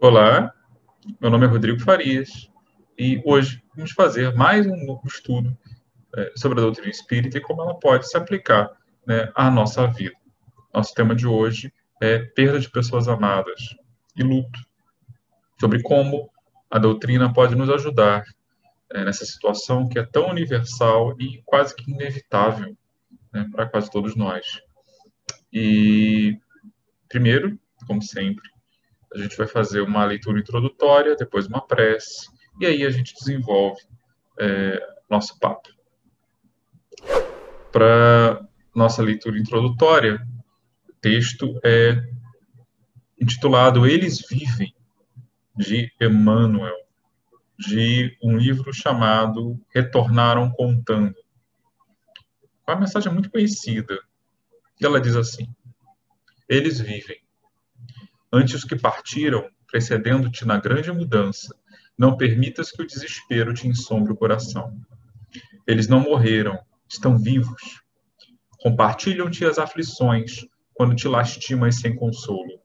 Olá, meu nome é Rodrigo Farias e hoje vamos fazer mais um novo estudo sobre a doutrina espírita e como ela pode se aplicar, né, à nossa vida. Nosso tema de hoje é perda de pessoas amadas e luto, sobre como a doutrina pode nos ajudar nessa situação que é tão universal e quase que inevitável, né, para quase todos nós. E primeiro, como sempre, a gente vai fazer uma leitura introdutória, depois uma prece, e aí a gente desenvolve nosso papo. Para nossa leitura introdutória, o texto é intitulado Eles Vivem, de Emmanuel, de um livro chamado Retornaram Contando. Uma mensagem muito conhecida. E ela diz assim: Eles vivem. Antes os que partiram, precedendo-te na grande mudança, não permitas que o desespero te ensombre o coração. Eles não morreram, estão vivos. Compartilham-te as aflições quando te lastimas sem consolo.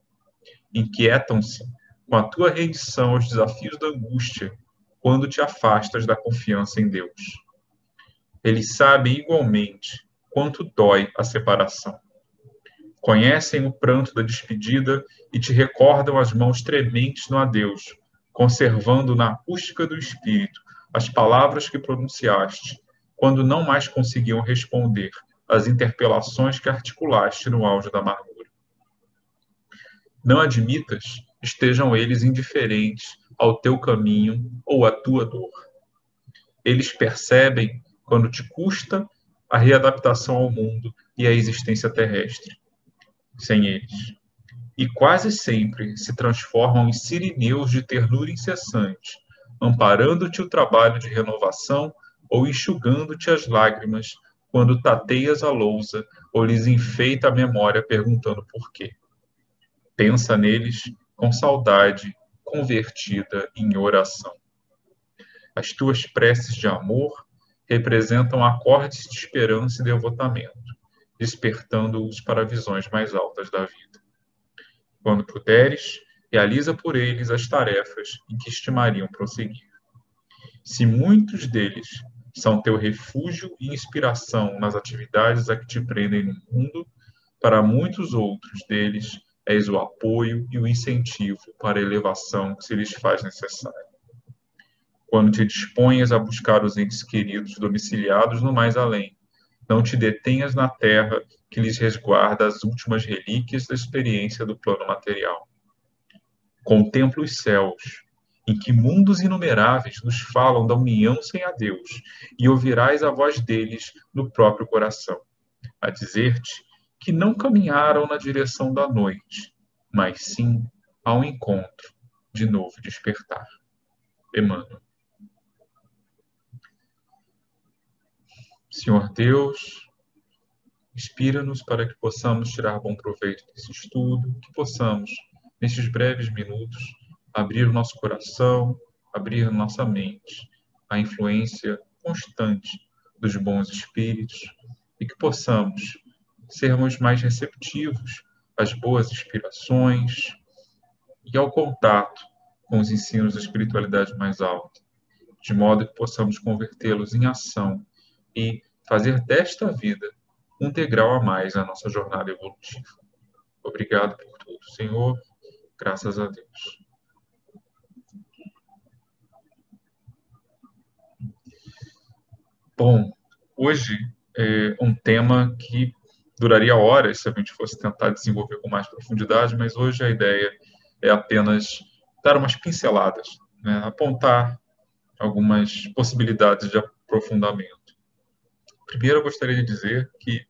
Inquietam-se com a tua rendição aos desafios da angústia quando te afastas da confiança em Deus. Eles sabem igualmente quanto dói a separação. Conhecem o pranto da despedida e te recordam as mãos trementes no adeus, conservando na acústica do espírito as palavras que pronunciaste, quando não mais conseguiam responder às interpelações que articulaste no auge da amargura. Não admitas estejam eles indiferentes ao teu caminho ou à tua dor. Eles percebem quando te custa a readaptação ao mundo e à existência terrestre. Sem eles. E quase sempre se transformam em sirineus de ternura incessante, amparando-te o trabalho de renovação ou enxugando-te as lágrimas quando tateias a lousa ou lhes enfeita a memória perguntando por quê. Pensa neles com saudade convertida em oração. As tuas preces de amor representam acordes de esperança e devotamento, despertando-os para visões mais altas da vida. Quando puderes, realiza por eles as tarefas em que estimariam prosseguir. Se muitos deles são teu refúgio e inspiração nas atividades a que te prendem no mundo, para muitos outros deles és o apoio e o incentivo para a elevação que se lhes faz necessária. Quando te disponhas a buscar os entes queridos domiciliados no mais além, não te detenhas na terra que lhes resguarda as últimas relíquias da experiência do plano material. Contempla os céus, em que mundos inumeráveis nos falam da união sem a Deus, e ouvirás a voz deles no próprio coração, a dizer-te que não caminharam na direção da noite, mas sim ao encontro de novo despertar. Emmanuel. Senhor Deus, inspira-nos para que possamos tirar bom proveito desse estudo, que possamos, nestes breves minutos, abrir o nosso coração, abrir nossa mente à influência constante dos bons espíritos e que possamos sermos mais receptivos às boas inspirações e ao contato com os ensinos da espiritualidade mais alta, de modo que possamos convertê-los em ação e fazer desta vida um degrau a mais na nossa jornada evolutiva. Obrigado por tudo, Senhor. Graças a Deus. Bom, hoje é um tema que duraria horas se a gente fosse tentar desenvolver com mais profundidade, mas hoje a ideia é apenas dar umas pinceladas, né? Apontar algumas possibilidades de aprofundamento. Primeiro, eu gostaria de dizer que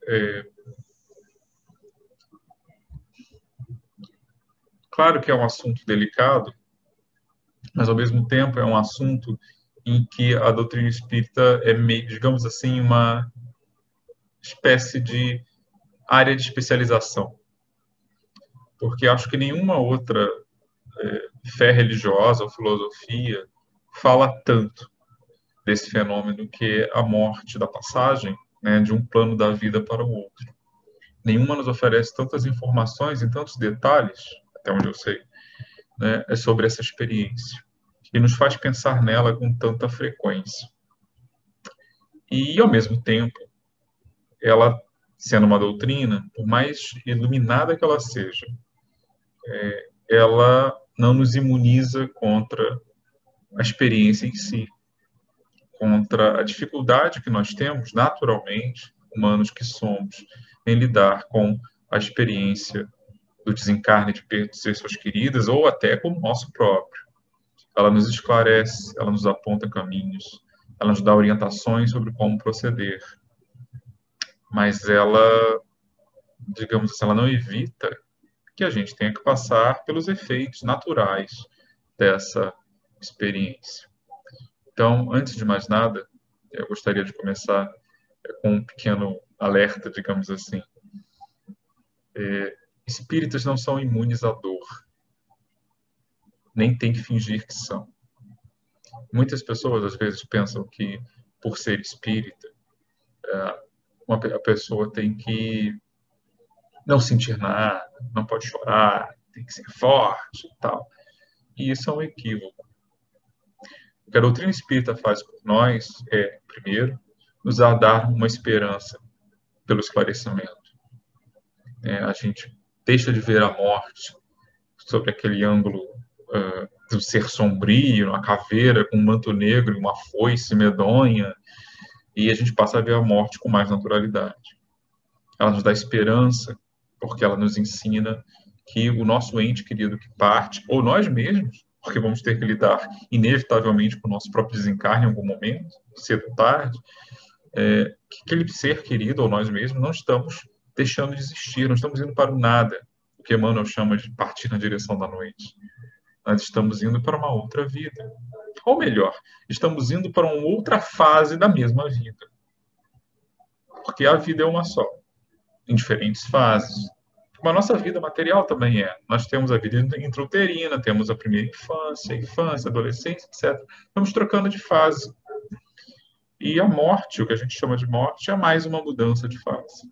claro que é um assunto delicado, mas ao mesmo tempo é um assunto em que a doutrina espírita é meio, digamos assim, uma espécie de área de especialização. Porque acho que nenhuma outra fé religiosa ou filosofia fala tanto desse fenômeno que é a morte da passagem, né, de um plano da vida para o outro. Nenhuma nos oferece tantas informações e tantos detalhes, até onde eu sei, né, é sobre essa experiência e nos faz pensar nela com tanta frequência. E, ao mesmo tempo, ela, sendo uma doutrina, por mais iluminada que ela seja, ela não nos imuniza contra a experiência em si, contra a dificuldade que nós temos, naturalmente, humanos que somos, em lidar com a experiência do desencarne de pessoas queridas ou até com o nosso próprio. Ela nos esclarece, ela nos aponta caminhos, ela nos dá orientações sobre como proceder, mas ela, digamos assim, ela não evita que a gente tenha que passar pelos efeitos naturais dessa experiência. Então, antes de mais nada, eu gostaria de começar com um pequeno alerta, digamos assim. Espíritas não são imunes à dor, nem tem que fingir que são. Muitas pessoas, às vezes, pensam que, por ser espírita, a pessoa tem que não sentir nada, não pode chorar, tem que ser forte e tal. E isso é um equívoco. O que a doutrina espírita faz por nós é, primeiro, nos dar uma esperança pelo esclarecimento. A gente deixa de ver a morte sobre aquele ângulo do ser sombrio, uma caveira com um manto negro e uma foice medonha, e a gente passa a ver a morte com mais naturalidade. Ela nos dá esperança, porque ela nos ensina que o nosso ente querido que parte, ou nós mesmos, porque vamos ter que lidar inevitavelmente com o nosso próprio desencarne em algum momento, cedo ou tarde, que aquele ser querido, ou nós mesmos, não estamos deixando de existir, não estamos indo para o nada, o que Emmanuel chama de partir na direção da noite. Nós estamos indo para uma outra vida. Ou melhor, estamos indo para uma outra fase da mesma vida. Porque a vida é uma só, em diferentes fases. Como a nossa vida material também é. Nós temos a vida intrauterina, temos a primeira infância, adolescência, etc. Estamos trocando de fase. E a morte, o que a gente chama de morte, é mais uma mudança de fase.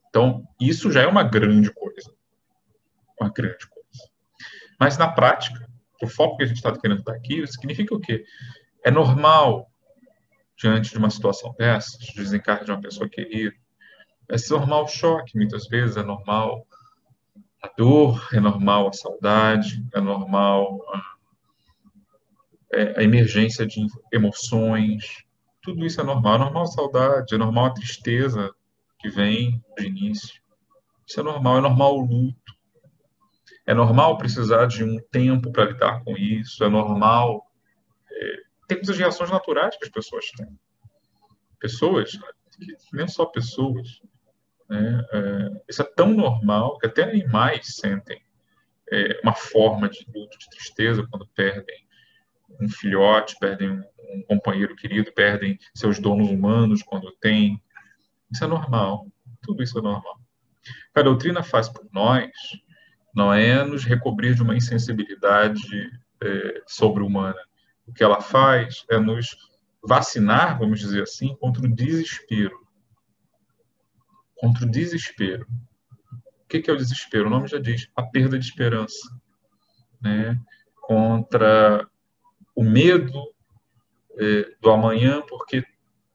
Então, isso já é uma grande coisa. Uma grande coisa. Mas, na prática, o foco que a gente está querendo dar aqui significa o quê? É normal, diante de uma situação dessa, de desencarne de uma pessoa querida, é normal o choque, muitas vezes, é normal a dor, é normal a saudade, é normal a emergência de emoções, tudo isso é normal a saudade, é normal a tristeza que vem de início, isso é normal o luto, é normal precisar de um tempo para lidar com isso, é normal, temos as reações naturais que as pessoas têm. Pessoas, nem só pessoas, né? Isso é tão normal que até animais sentem uma forma de luto, de tristeza, quando perdem um filhote, perdem um companheiro querido, perdem seus donos humanos quando têm. Isso é normal. Tudo isso é normal. O que a doutrina faz por nós não é nos recobrir de uma insensibilidade sobre-humana. O que ela faz é nos vacinar, vamos dizer assim, contra o desespero. Contra o desespero. O que é o desespero? O nome já diz, a perda de esperança. Né? Contra o medo do amanhã, porque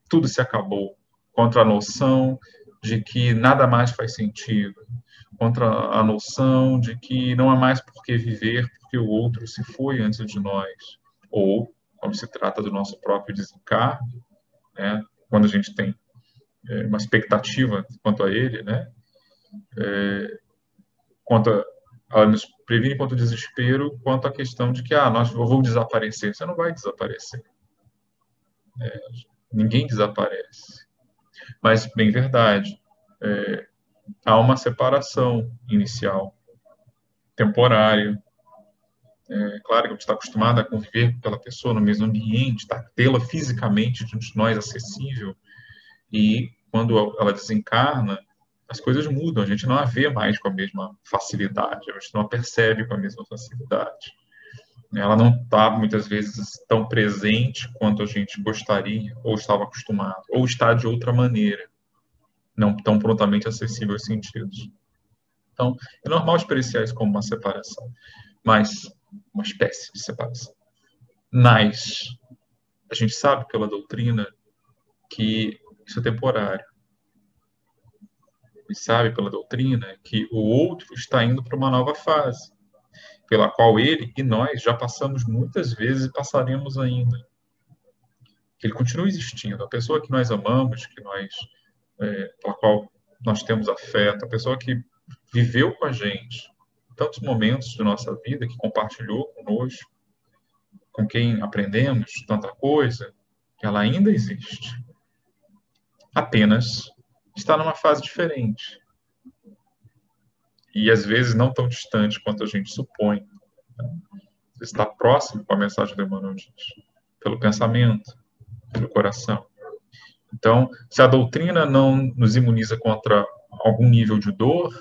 tudo se acabou. Contra a noção de que nada mais faz sentido. Contra a noção de que não há mais por que viver, porque o outro se foi antes de nós. Ou, quando se trata do nosso próprio desencarne, né? Quando a gente tem uma expectativa quanto a ele, né? Ela nos previne quanto ao desespero, quanto à questão de que eu vou desaparecer. Você não vai desaparecer. Ninguém desaparece. Mas, bem verdade, há uma separação inicial, temporária. Claro que a gente está acostumado a conviver com aquela pessoa no mesmo ambiente, tê-la fisicamente diante de nós acessível, e quando ela desencarna, as coisas mudam, a gente não a vê mais com a mesma facilidade, a gente não a percebe com a mesma facilidade. Ela não está, muitas vezes, tão presente quanto a gente gostaria, ou estava acostumado, ou está de outra maneira, não tão prontamente acessível aos sentidos. Então, é normal experienciar isso como uma separação. Mas uma espécie de separação. Mas a gente sabe pela doutrina que isso é temporário. A gente sabe pela doutrina que o outro está indo para uma nova fase, pela qual ele e nós já passamos muitas vezes e passaremos ainda. Que ele continua existindo. A pessoa que nós amamos, pela qual nós temos afeto, a pessoa que viveu com a gente tantos momentos de nossa vida, que compartilhou conosco, com quem aprendemos tanta coisa, ela ainda existe. Apenas está numa fase diferente. E às vezes não tão distante quanto a gente supõe. Está próximo, com a mensagem do Emmanuel diz, pelo pensamento, pelo coração. Então, se a doutrina não nos imuniza contra algum nível de dor,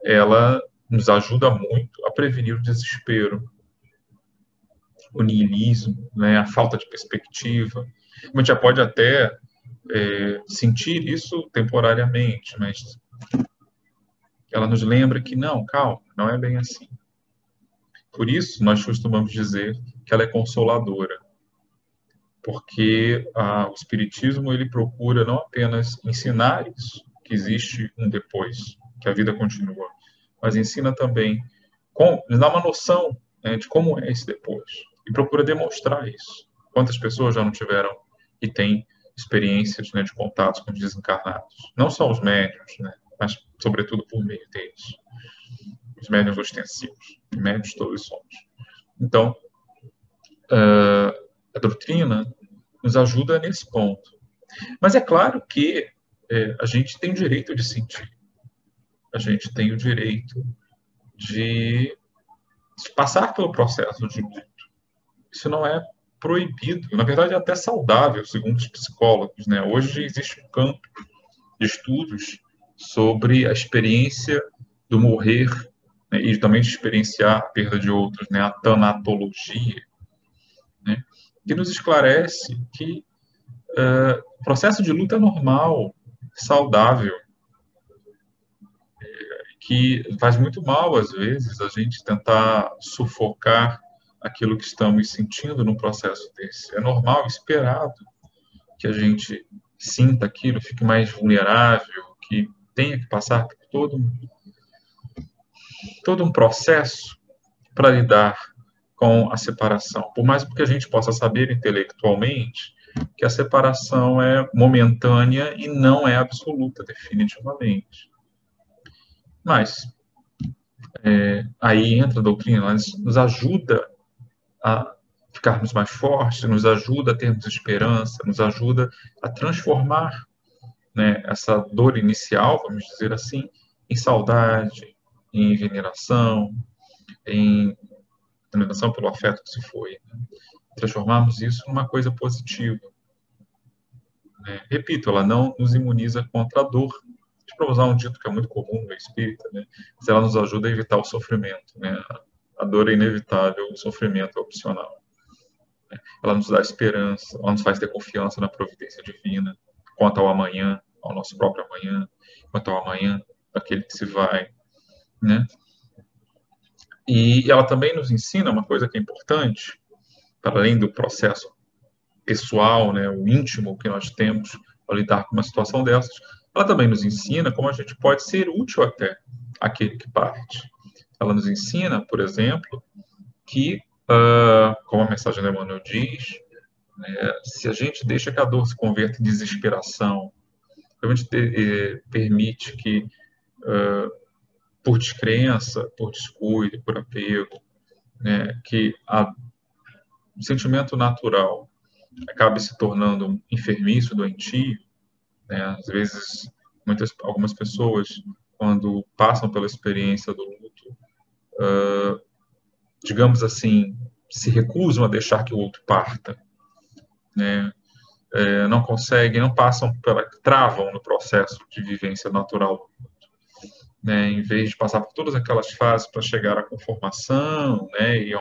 ela nos ajuda muito a prevenir o desespero, o niilismo, né, a falta de perspectiva. A gente já pode até sentir isso temporariamente, mas ela nos lembra que não, calma, não é bem assim. Por isso, nós costumamos dizer que ela é consoladora, porque o Espiritismo ele procura não apenas ensinar isso, que existe um depois, que a vida continua, mas ensina também, nos dá uma noção, né, de como é esse depois, e procura demonstrar isso. Quantas pessoas já não tiveram e têm experiências, né, de contatos com os desencarnados? Não só os médiuns, né, mas sobretudo por meio deles. Os médiuns ostensivos, médiuns todos somos. Então, a doutrina nos ajuda nesse ponto. Mas é claro que a gente tem o direito de sentir. A gente tem o direito de passar pelo processo de luto. Isso não é proibido. Na verdade, é até saudável, segundo os psicólogos, né? Hoje existe um campo de estudos sobre a experiência do morrer, né? E também de experienciar a perda de outros, né? A tanatologia, né? Que nos esclarece que o processo de luto é normal, saudável, que faz muito mal, às vezes, a gente tentar sufocar aquilo que estamos sentindo num processo desse. É normal, esperado, que a gente sinta aquilo, fique mais vulnerável, que tenha que passar por todo um processo para lidar com a separação. Por mais que a gente possa saber intelectualmente que a separação é momentânea e não é absoluta, definitivamente. Mas aí entra a doutrina, ela nos ajuda a ficarmos mais fortes, nos ajuda a termos esperança, nos ajuda a transformar, né, essa dor inicial, vamos dizer assim, em saudade, em veneração, em veneração pelo afeto que se foi. Né? Transformarmos isso numa coisa positiva. Né? Repito, ela não nos imuniza contra a dor. Para usar um dito que é muito comum no espírita, né? Mas ela nos ajuda a evitar o sofrimento. Né? A dor é inevitável, o sofrimento é opcional. Né? Ela nos dá esperança, ela nos faz ter confiança na providência divina, quanto ao amanhã, ao nosso próprio amanhã, quanto ao amanhã daquele que se vai. Né? E ela também nos ensina uma coisa que é importante, para além do processo pessoal, né, o íntimo que nós temos para lidar com uma situação dessas, ela também nos ensina como a gente pode ser útil até àquele que parte. Ela nos ensina, por exemplo, que, como a mensagem do Emmanuel diz, né, se a gente deixa que a dor se converta em desesperação, se a gente permite que, por descrença, por descuido, por apego, né, que o sentimento natural acabe se tornando enfermiço, doentio, né? Às vezes, algumas pessoas, quando passam pela experiência do luto, digamos assim, se recusam a deixar que o outro parta, né? Não conseguem, não passam travam no processo de vivência natural do luto, né? Em vez de passar por todas aquelas fases para chegar à conformação, né? E a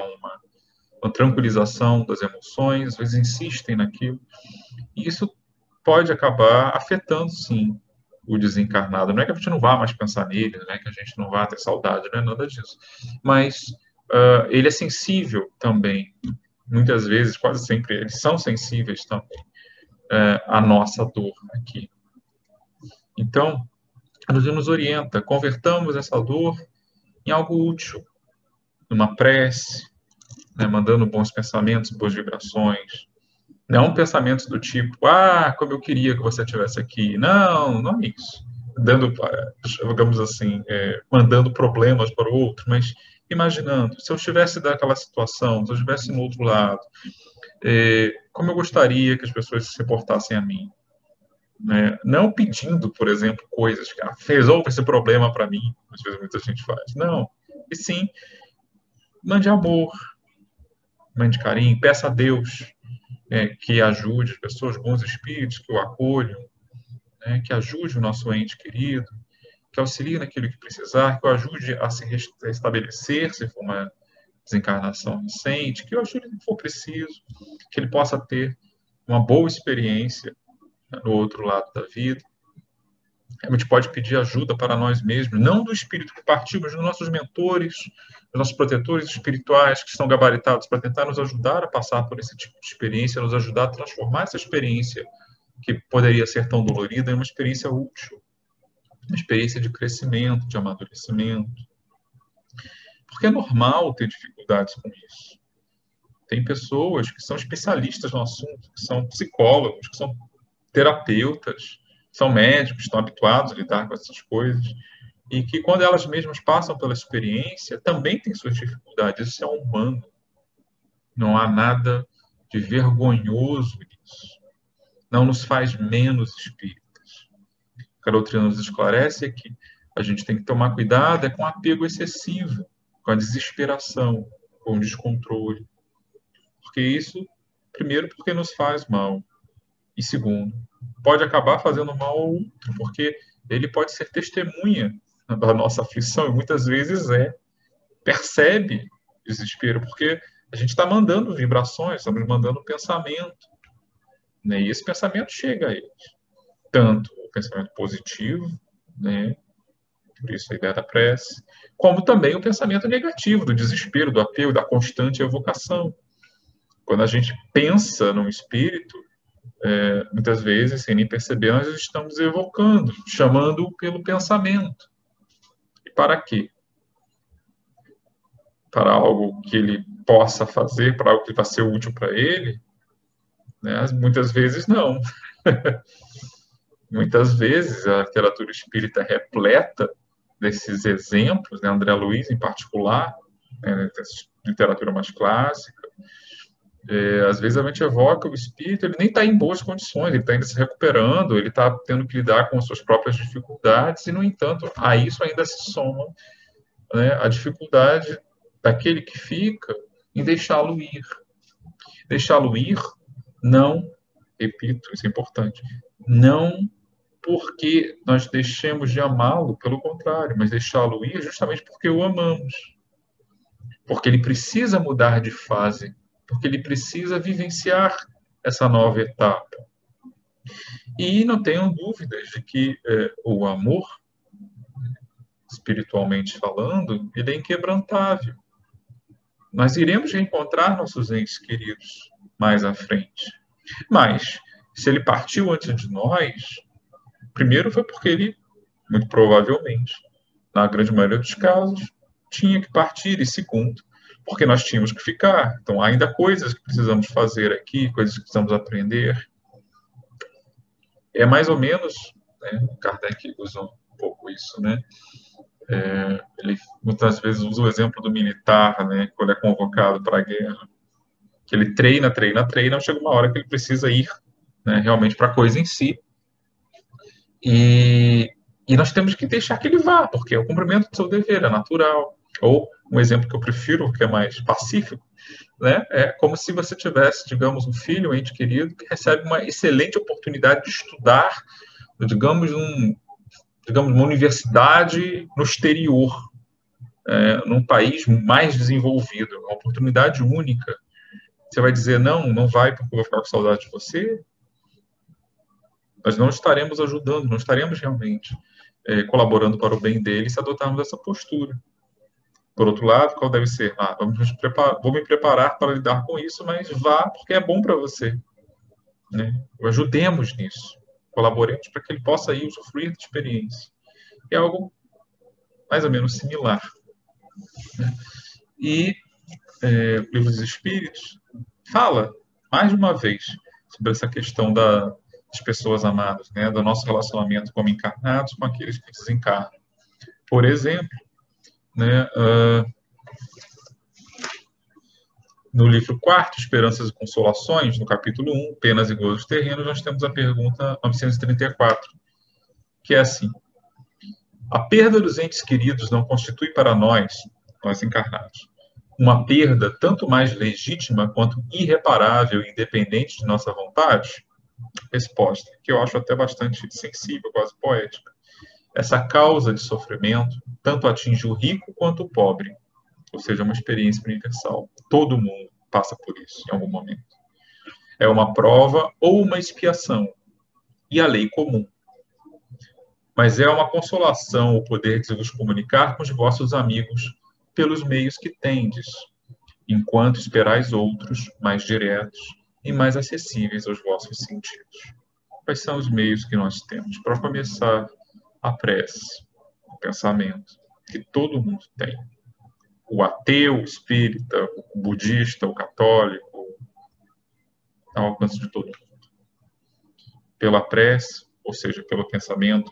uma tranquilização das emoções, às vezes insistem naquilo. E isso pode acabar afetando, sim, o desencarnado. Não é que a gente não vá mais pensar nele, não é que a gente não vá ter saudade, não é nada disso. Mas ele é sensível também. Muitas vezes, quase sempre, eles são sensíveis também à nossa dor aqui. Então, nos orienta, convertamos essa dor em algo útil, numa prece, né, mandando bons pensamentos, boas vibrações. Não pensamentos do tipo, como eu queria que você estivesse aqui. Não, não é isso. Dando, digamos assim, mandando problemas para o outro, mas imaginando, se eu estivesse daquela situação, se eu estivesse no outro lado, como eu gostaria que as pessoas se reportassem a mim. Né? Não pedindo, por exemplo, coisas que resolva esse problema para mim, às vezes muita gente faz. Não. E sim, mande amor, mande carinho, peça a Deus que ajude as pessoas, bons espíritos, que o acolham, né, que ajude o nosso ente querido, que auxilie naquilo que precisar, que o ajude a se restabelecer, se for uma desencarnação recente, que o ajude no que for preciso, que ele possa ter uma boa experiência, né, no outro lado da vida. A gente pode pedir ajuda para nós mesmos, não do espírito que partiu, mas dos nossos mentores, dos nossos protetores espirituais que estão gabaritados para tentar nos ajudar a passar por esse tipo de experiência, nos ajudar a transformar essa experiência que poderia ser tão dolorida em uma experiência útil, uma experiência de crescimento, de amadurecimento. Porque é normal ter dificuldades com isso. Tem pessoas que são especialistas no assunto, que são psicólogos, que são terapeutas, são médicos, estão habituados a lidar com essas coisas, e que quando elas mesmas passam pela experiência, também têm suas dificuldades. Isso é humano. Não há nada de vergonhoso nisso. Não nos faz menos espíritas. O que a doutrina nos esclarece é que a gente tem que tomar cuidado com o apego excessivo, com a desesperação, com o descontrole. Porque isso, primeiro, porque nos faz mal. E segundo, pode acabar fazendo mal ao outro, porque ele pode ser testemunha da nossa aflição, e muitas vezes percebe desespero, porque a gente está mandando vibrações, estamos mandando pensamento, né? E esse pensamento chega a eles. Tanto o pensamento positivo, né? Por isso a ideia da prece, como também o pensamento negativo, do desespero, do apego, da constante evocação. Quando a gente pensa num espírito, muitas vezes, sem nem perceber, nós estamos evocando, chamando-o pelo pensamento. E para quê? Para algo que ele possa fazer, para algo que vai ser útil para ele? Né? Muitas vezes não. Muitas vezes a literatura espírita é repleta desses exemplos, né? André Luiz em particular, né? Literatura mais clássica. Às vezes a gente evoca o espírito, ele nem está em boas condições, ele está ainda se recuperando, ele está tendo que lidar com as suas próprias dificuldades, e, no entanto, a isso ainda se soma, né, a dificuldade daquele que fica em deixá-lo ir. Deixá-lo ir, não, repito, isso é importante, não porque nós deixemos de amá-lo, pelo contrário, mas deixá-lo ir justamente porque o amamos. Porque ele precisa mudar de fase, porque ele precisa vivenciar essa nova etapa. E não tenham dúvidas de que o amor, espiritualmente falando, ele é inquebrantável. Nós iremos reencontrar nossos entes queridos mais à frente. Mas, se ele partiu antes de nós, primeiro foi porque ele, muito provavelmente, na grande maioria dos casos, tinha que partir, e segundo, porque nós tínhamos que ficar. Então, há ainda coisas que precisamos fazer aqui, coisas que precisamos aprender. É mais ou menos, né, Kardec usa um pouco isso, né? Ele muitas vezes usa o exemplo do militar, né, quando é convocado para a guerra, que ele treina, chega uma hora que ele precisa ir, né, realmente para a coisa em si. E nós temos que deixar que ele vá, porque é o cumprimento do seu dever, é natural. Ou, um exemplo que eu prefiro, que é mais pacífico, né, é como se você tivesse, digamos, um filho, um ente querido, que recebe uma excelente oportunidade de estudar, digamos, uma universidade no exterior, num país mais desenvolvido, uma oportunidade única. Você vai dizer, não vai porque eu vou ficar com saudade de você? nós não estaremos ajudando, não estaremos realmente colaborando para o bem dele se adotarmos essa postura. Por outro lado, qual deve ser? Vou me preparar para lidar com isso, mas vá porque é bom para você. Né? Ajudemos nisso. Colaboremos para que ele possa ir usufruir da experiência. É algo mais ou menos similar. Né? E o Livro dos Espíritos fala, mais de uma vez, sobre essa questão das pessoas amadas, né? Do nosso relacionamento como encarnados com aqueles que desencarnam. Por exemplo, né, no livro 4, Esperanças e Consolações, no capítulo 1, Penas e Gozos Terrenos, nós temos a pergunta 934, que é assim: a perda dos entes queridos não constitui para nós encarnados, uma perda tanto mais legítima quanto irreparável e independente de nossa vontade? Resposta, que eu acho até bastante sensível, quase poética. Essa causa de sofrimento tanto atinge o rico quanto o pobre, ou seja, uma experiência universal. Todo mundo passa por isso em algum momento. É uma prova ou uma expiação, e a lei comum. Mas é uma consolação o poder de vos comunicar com os vossos amigos pelos meios que tendes, enquanto esperais outros mais diretos e mais acessíveis aos vossos sentidos. Quais são os meios que nós temos? Para começar, a prece, o pensamento, que todo mundo tem. O ateu, o espírita, o budista, o católico, ao alcance de todo mundo. Pela prece, ou seja, pelo pensamento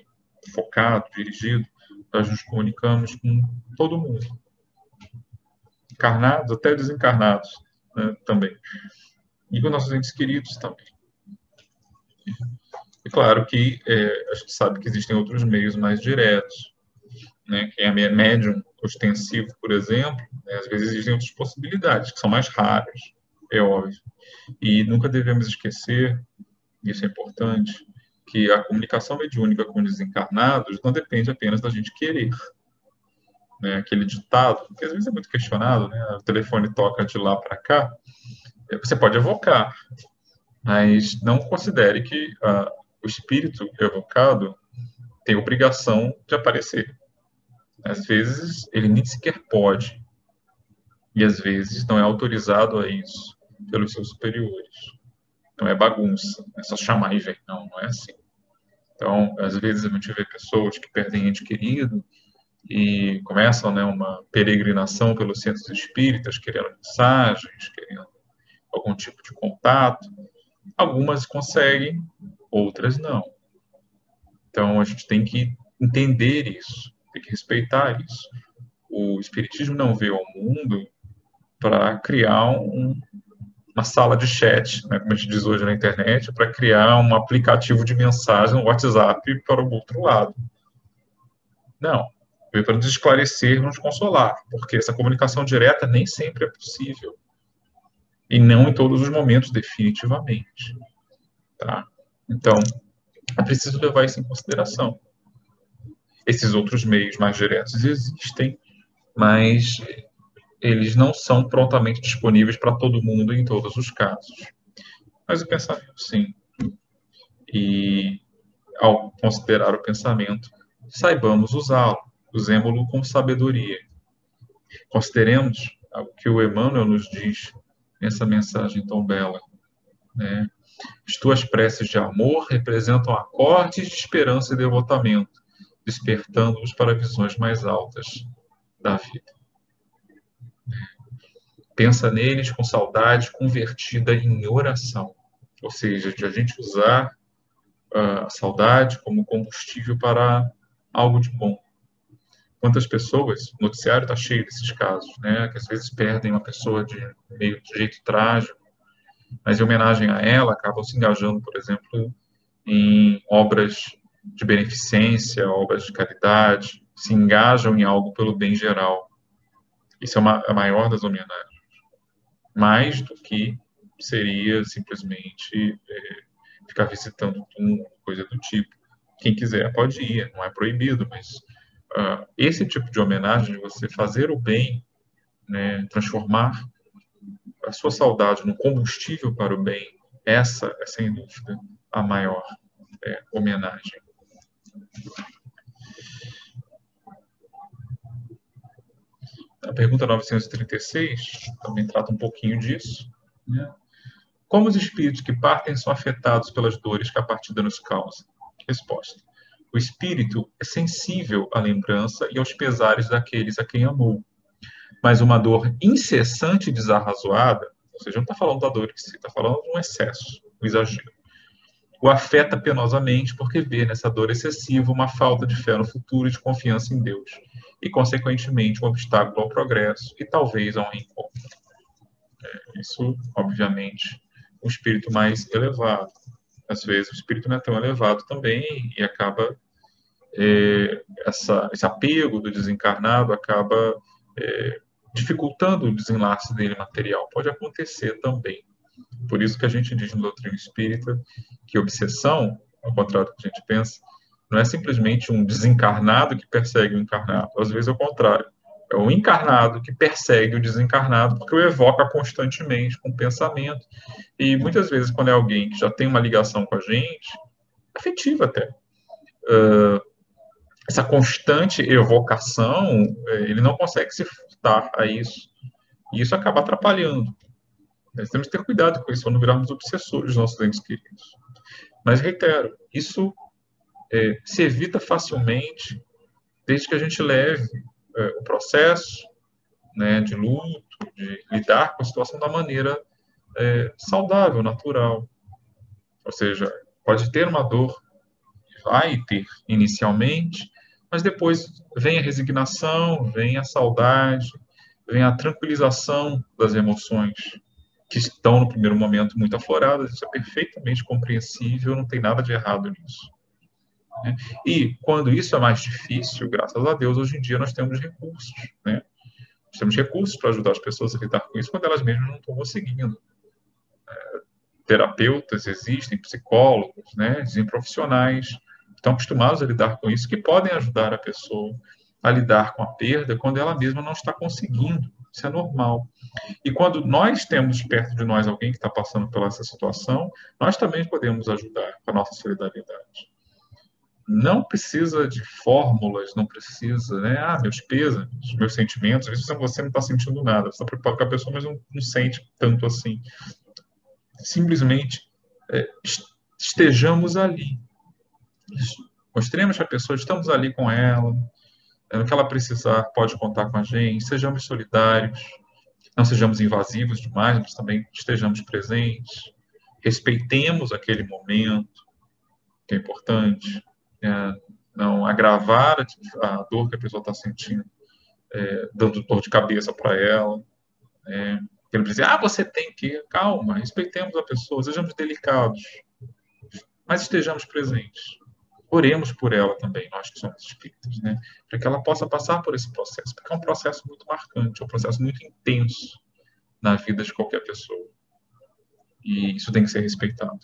focado, dirigido, nós nos comunicamos com todo mundo. Encarnados, até desencarnados, né, também. E com nossos entes queridos também. É claro que a gente sabe que existem outros meios mais diretos. Né? Quem é médium ostensivo, por exemplo, né, às vezes existem outras possibilidades, que são mais raras, é óbvio. E nunca devemos esquecer, isso é importante, que a comunicação mediúnica com desencarnados não depende apenas da gente querer. Né? Aquele ditado, que às vezes é muito questionado, né? O telefone toca de lá para cá, você pode evocar, mas não considere que o espírito evocado tem obrigação de aparecer. Às vezes, ele nem sequer pode. E, às vezes, não é autorizado a isso pelos seus superiores. Não é bagunça, é só chamar e ver. Não, não é assim. Então, às vezes, a gente vê pessoas que perdem ente querido e começam, né, uma peregrinação pelos centros espíritas, querendo mensagens, querendo algum tipo de contato. Algumas conseguem, outras não. Então, a gente tem que entender isso, tem que respeitar isso. O Espiritismo não veio ao mundo para criar uma sala de chat, né, como a gente diz hoje na internet, para criar um aplicativo de mensagem no WhatsApp para o outro lado. Não. Veio para nos esclarecer, nos consolar, porque essa comunicação direta nem sempre é possível. E não em todos os momentos, definitivamente. Tá? Então, é preciso levar isso em consideração. Esses outros meios mais diretos existem, mas eles não são prontamente disponíveis para todo mundo em todos os casos. Mas o pensamento, sim. E, ao considerar o pensamento, saibamos usá-lo, usemo-lo com sabedoria. Consideremos o que o Emmanuel nos diz nessa mensagem tão bela. Né? As tuas preces de amor representam acordes de esperança e devotamento, despertando-os para visões mais altas da vida. Pensa neles com saudade convertida em oração, ou seja, de a gente usar a saudade como combustível para algo de bom. Quantas pessoas, o noticiário está cheio desses casos, né, que às vezes perdem uma pessoa de meio de jeito trágico, mas em homenagem a ela acabam se engajando, por exemplo, em obras de beneficência, obras de caridade, se engajam em algo pelo bem geral. Isso é a maior das homenagens. Mais do que seria simplesmente ficar visitando túmulo, coisa do tipo. Quem quiser pode ir, não é proibido, mas esse tipo de homenagem, de você fazer o bem, né, transformar a sua saudade no combustível para o bem, essa é sem dúvida a maior. homenagem. A pergunta 936 também trata um pouquinho disso, né? Como os espíritos que partem são afetados pelas dores que a partida nos causa? Resposta. O espírito é sensível à lembrança e aos pesares daqueles a quem amou. Mas uma dor incessante e desarrazoada, ou seja, não está falando da dor em si, está falando de um excesso, um exagero, o afeta penosamente porque vê nessa dor excessiva uma falta de fé no futuro e de confiança em Deus, e, consequentemente, um obstáculo ao progresso e talvez a um reencontro. Isso, obviamente, um espírito mais elevado. Às vezes, o espírito não é tão elevado também e acaba esse apego do desencarnado acaba dificultando o desenlace dele material. Pode acontecer também. Por isso que a gente diz na doutrina espírita que obsessão, ao contrário do que a gente pensa, não é simplesmente um desencarnado que persegue o encarnado. Às vezes é o contrário. É o encarnado que persegue o desencarnado porque o evoca constantemente com o pensamento. E muitas vezes, quando é alguém que já tem uma ligação com a gente, afetiva até, essa constante evocação, ele não consegue se furtar a isso. E isso acaba atrapalhando. Nós temos que ter cuidado com isso, para não virarmos obsessores dos nossos entes queridos. Mas, reitero, isso se evita facilmente desde que a gente leve o processo, né, de luto, de lidar com a situação da maneira saudável, natural. Ou seja, pode ter uma dor, vai ter inicialmente, mas depois vem a resignação, vem a saudade, vem a tranquilização das emoções que estão no primeiro momento muito afloradas. Isso é perfeitamente compreensível, não tem nada de errado nisso. Né? E quando isso é mais difícil, graças a Deus, hoje em dia nós temos recursos, né? Nós temos recursos para ajudar as pessoas a lidar com isso quando elas mesmas não estão conseguindo. Terapeutas existem, psicólogos, né? Existem profissionais que estão acostumados a lidar com isso, que podem ajudar a pessoa a lidar com a perda quando ela mesma não está conseguindo. Isso é normal. E quando nós temos perto de nós alguém que está passando por essa situação, nós também podemos ajudar com a nossa solidariedade. Não precisa de fórmulas, não precisa, né? Meus pesos, meus sentimentos. Às vezes você não está sentindo nada, você está preocupado com a pessoa, mas não sente tanto assim. Simplesmente estejamos ali. Mostremos para a pessoa, estamos ali com ela, no que ela precisar, pode contar com a gente, sejamos solidários, não sejamos invasivos demais, mas também estejamos presentes, respeitemos aquele momento, que é importante, não agravar a dor que a pessoa está sentindo, dando dor de cabeça para ela, querendo dizer, você tem que, calma, respeitemos a pessoa, sejamos delicados, mas estejamos presentes. Oremos por ela também, nós que somos espíritas, né? Para que ela possa passar por esse processo, porque é um processo muito marcante, é um processo muito intenso na vida de qualquer pessoa. E isso tem que ser respeitado.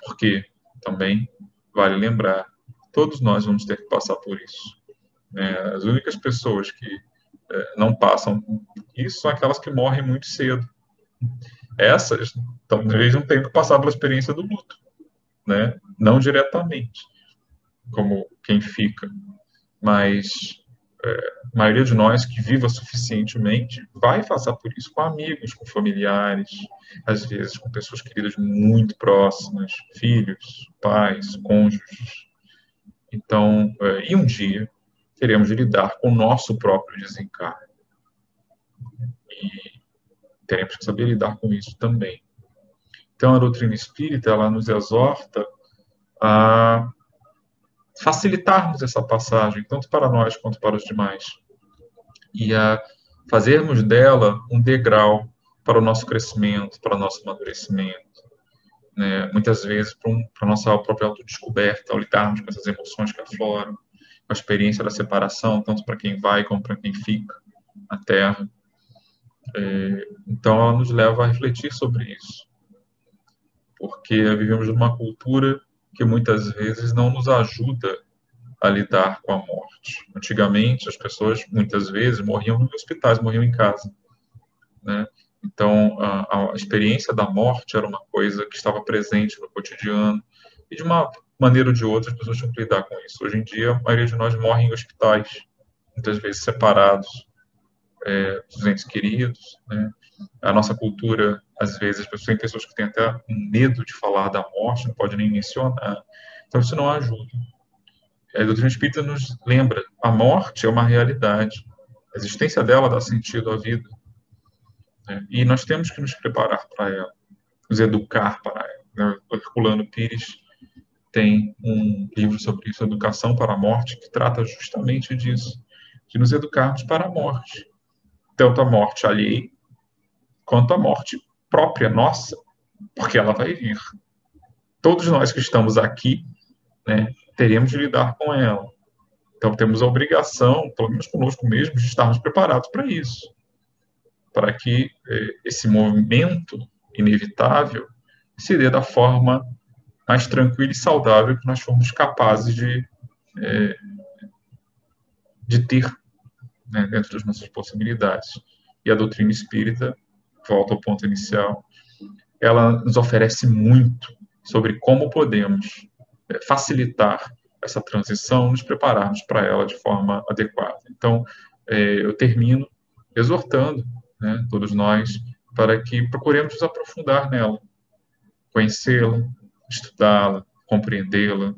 Porque, também, vale lembrar, todos nós vamos ter que passar por isso. As únicas pessoas que não passam isso são aquelas que morrem muito cedo. Essas, talvez não tenham que passar pela experiência do luto, né? Não diretamente, como quem fica, mas a maioria de nós que viva suficientemente vai passar por isso com amigos, com familiares, às vezes com pessoas queridas muito próximas, filhos, pais, cônjuges. Então, e um dia teremos de lidar com o nosso próprio desencarne. E teremos que saber lidar com isso também. Então, a doutrina espírita, ela nos exorta a facilitarmos essa passagem, tanto para nós quanto para os demais, e a fazermos dela um degrau para o nosso crescimento, para o nosso amadurecimento, né? Muitas vezes para a nossa própria autodescoberta, ao lidarmos com essas emoções que afloram, com a experiência da separação, tanto para quem vai como para quem fica na Terra. Então, ela nos leva a refletir sobre isso, porque vivemos numa cultura que muitas vezes não nos ajuda a lidar com a morte. Antigamente, as pessoas, muitas vezes, morriam nos hospitais, morriam em casa, né? Então, a experiência da morte era uma coisa que estava presente no cotidiano, e de uma maneira ou de outra, as pessoas têm que lidar com isso. Hoje em dia, a maioria de nós morre em hospitais, muitas vezes separados dos entes queridos, né? A nossa cultura, às vezes, tem pessoas que têm até medo de falar da morte, não pode nem mencionar. Então, isso não ajuda. A doutrina espírita nos lembra, a morte é uma realidade. A existência dela dá sentido à vida, né? E nós temos que nos preparar para ela, nos educar para ela, né? O Herculano Pires tem um livro sobre isso, Educação para a Morte, que trata justamente disso, de nos educarmos para a morte. Tanto a morte alheia, quanto a morte própria nossa, porque ela vai vir. Todos nós que estamos aqui, né, teremos de lidar com ela. Então, temos a obrigação, pelo menos conosco mesmos, de estarmos preparados para isso, para que esse movimento inevitável se dê da forma mais tranquila e saudável que nós formos capazes de ter, né, dentro das nossas possibilidades. E a doutrina espírita, volta ao ponto inicial, ela nos oferece muito sobre como podemos facilitar essa transição, nos prepararmos para ela de forma adequada. Então, eu termino exortando, né, todos nós para que procuremos nos aprofundar nela, conhecê-la, estudá-la, compreendê-la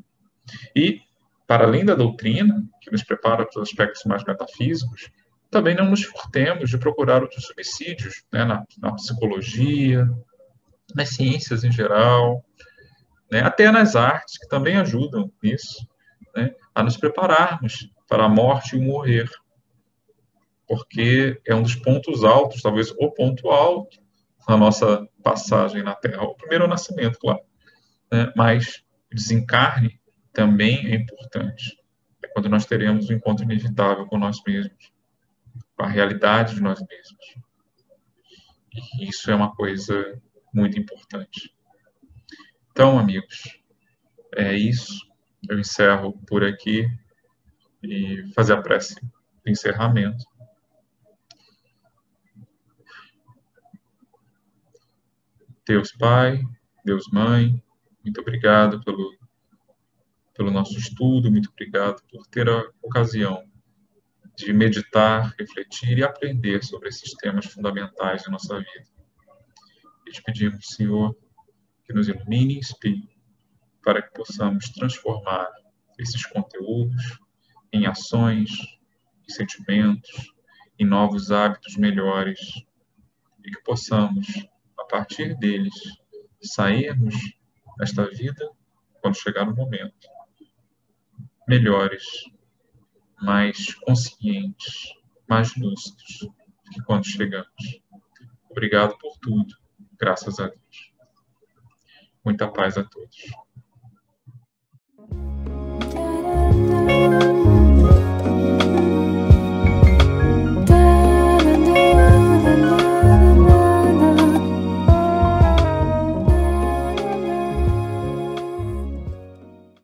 e, para além da doutrina, que nos prepara para os aspectos mais metafísicos, também não nos furtemos de procurar outros subsídios, né, na psicologia, nas ciências em geral, né, até nas artes, que também ajudam nisso, né, a nos prepararmos para a morte e o morrer, porque é um dos pontos altos, talvez o ponto alto, na nossa passagem na Terra. O primeiro é o nascimento, claro, né, mas o desencarne também é importante. É quando nós teremos um encontro inevitável com nós mesmos, com a realidade de nós mesmos. E isso é uma coisa muito importante. Então, amigos, é isso. Eu encerro por aqui e fazer a prece de encerramento. Deus Pai, Deus Mãe, muito obrigado pelo nosso estudo, muito obrigado por ter a ocasião de meditar, refletir e aprender sobre esses temas fundamentais da nossa vida. E te pedimos, Senhor, que nos ilumine e inspire para que possamos transformar esses conteúdos em ações, em sentimentos, em novos hábitos melhores e que possamos, a partir deles, sairmos desta vida, quando chegar o momento, melhores, mais conscientes, mais lúcidos do que quando chegamos. Obrigado por tudo, graças a Deus. Muita paz a todos.